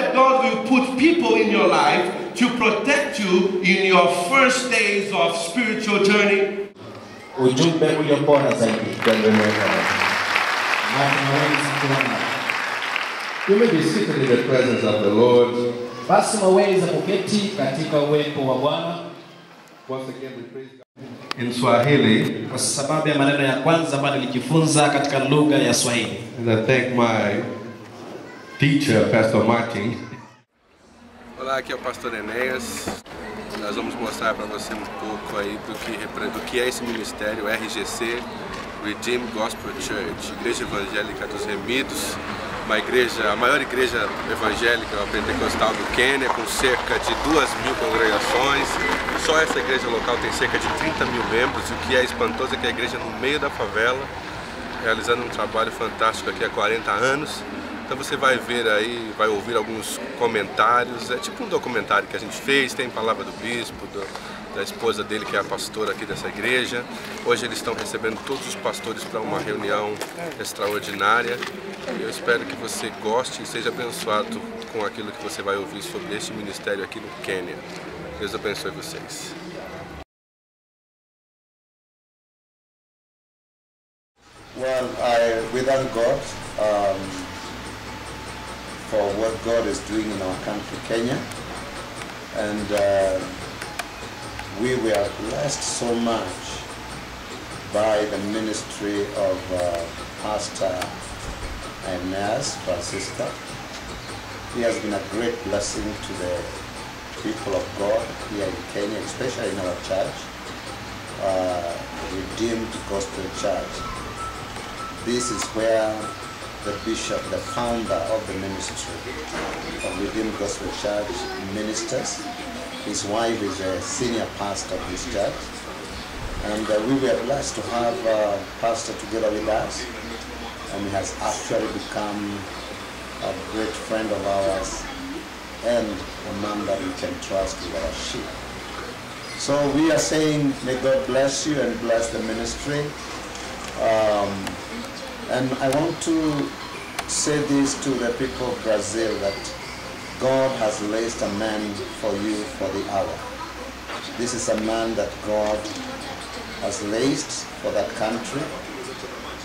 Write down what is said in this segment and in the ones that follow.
that God will put people in your life to protect you in your first days of spiritual journey. Ujumbe ulio bora zaidi. You may be seated in the presence of the Lord. Basi mwaweza kuketi katika uwepo wa Bwana. Once again we praise God in Swahili. Kwa sababu ya maneno ya kwanza ambayo nilijifunza katika lugha ya Swahili. And I thank my teacher, Pastor Martin. Olá, aqui é o Pastor Enéas. Nós vamos mostrar para você um pouco aí do que é esse ministério, RGC, Redeemed Gospel Church, Igreja Evangélica dos Remidos, a maior igreja evangélica pentecostal do Quênia, com cerca de 2.000 congregações. Só essa igreja local tem cerca de 30 mil membros, e o que é espantoso é que a igreja é no meio da favela, realizando um trabalho fantástico aqui há 40 anos. Então você vai ver aí, vai ouvir alguns comentários, é tipo um documentário que a gente fez, tem palavra do bispo, da esposa dele que é a pastora aqui dessa igreja. Hoje eles estão recebendo todos os pastores para uma reunião extraordinária. Eu espero que você goste e seja abençoado com aquilo que você vai ouvir sobre este ministério aqui no Quênia. Deus abençoe vocês. Well, we thank God for what God is doing in our country, Kenya, and we were blessed so much by the ministry of Pastor Enéas Francisca. He has been a great blessing to the people of God here in Kenya, especially in our church, Redeemed Gospel Church. This is where the bishop, the founder of the ministry of Redeemed Gospel Church, ministers. His wife is a senior pastor of this church. And we were blessed to have a pastor together with us. And he has actually become a great friend of ours and a man that we can trust with our sheep. So we are saying, may God bless you and bless the ministry. And I want to say this to the people of Brazil, that God has raised a man for you for the hour. This is a man that God has raised for that country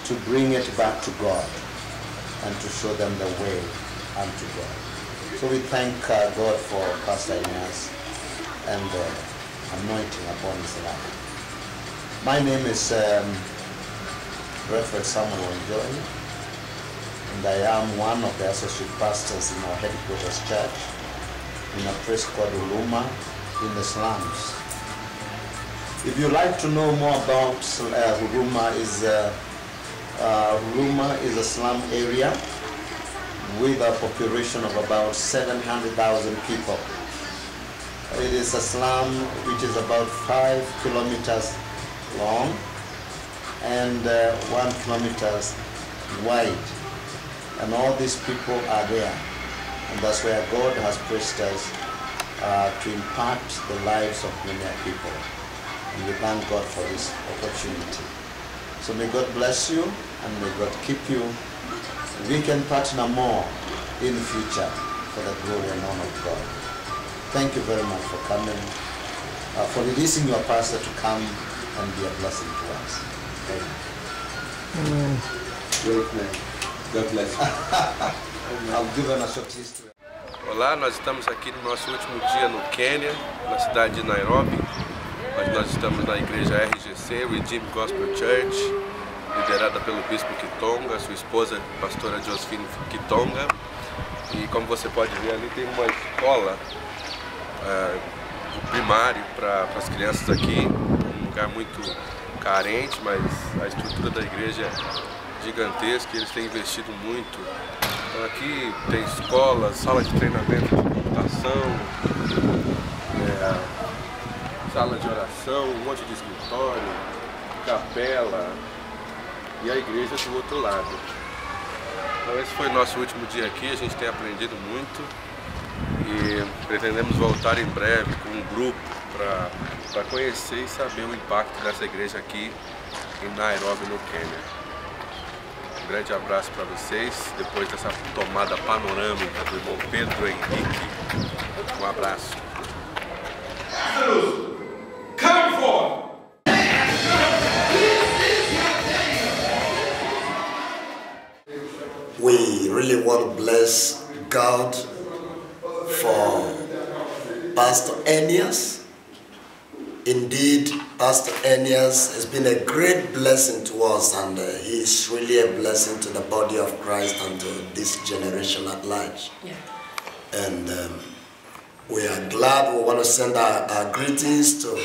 to bring it back to God and to show them the way unto God. So we thank God for Pastor Enéas and the anointing upon his life. My name is Reverend Samuel Njoy, and I am one of the associate pastors in our headquarters church in a place called Huruma in the slums. If you'd like to know more about Huruma, Huruma is a slum area with a population of about 700,000 people. It is a slum which is about 5 kilometers long and 1 kilometer wide, and all these people are there, and that's where God has placed us to impact the lives of many people, and we thank God for this opportunity. So may God bless you and may God keep you. We can partner more in the future for the glory and honor of God. Thank you very much for coming, for releasing your pastor to come and be a blessing to us. Amen. Great man. God bless you. I'll give them a short history. Olá, nós estamos aqui no nosso último dia no Quênia, na cidade de Nairobi, onde nós estamos na igreja RGC, Redeemed Gospel Church, liderada pelo Bispo Kitonga, sua esposa, a pastora Josephine Kitonga. E como você pode ver ali, tem uma escola primário para as crianças aqui, um lugar muito carente, mas a estrutura da igreja é gigantesca e eles têm investido muito. Então aqui tem escolas, sala de treinamento de computação, sala de oração, um monte de escritório, capela e a igreja do outro lado. Então esse foi o nosso último dia aqui, a gente tem aprendido muito e pretendemos voltar em breve com um grupo para conhecer e saber o impacto dessa igreja aqui em Nairobi, no Quênia. Um grande abraço para vocês, depois dessa tomada panorâmica do irmão Pedro Henrique. Um abraço. Come forth! We really want to bless God for Pastor Ennius. Indeed, Pastor Ennius has been a great blessing to us, and he is really a blessing to the body of Christ and to this generation at large. Yeah. And we are glad. We want to send our greetings to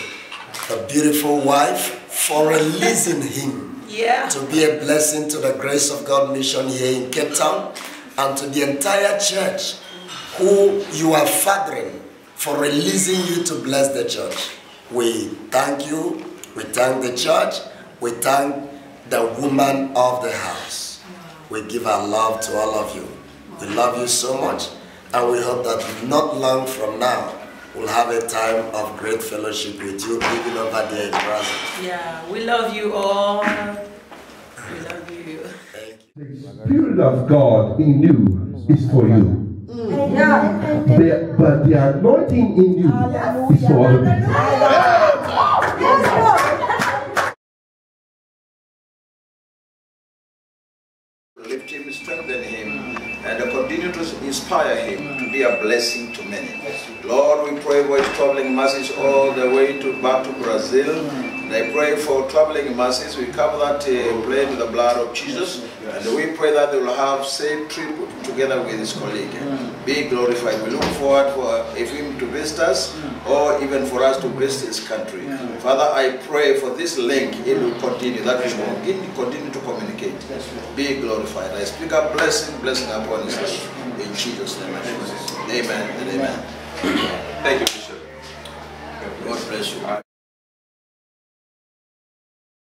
the beautiful wife for releasing him to be a blessing to the Grace of God mission here in Cape Town, and to the entire church who you are fathering for releasing you to bless the church. We thank you, we thank the church, we thank the woman of the house. We give our love to all of you. We love you so much, and we hope that not long from now, we'll have a time of great fellowship with you, even over there in Brazil. Yeah, we love you all. We love you. Thank you. The Spirit of God in you is for you. But the anointing in you is for other people. Lift him, strengthen him, and continue to inspire him to be a blessing to many. Lord, we pray for his traveling mercies all the way back to Brazil. And I pray for traveling mercies. We cover that plane with the blood of Jesus, and we pray that they will have safe trip together with his colleague. Be glorified. We look forward for him to visit us, or even for us to visit his country. Father, I pray for this link, it will continue, that we will continue to communicate. Be glorified. I speak a blessing upon his life. In Jesus' name. Amen and amen. Thank you.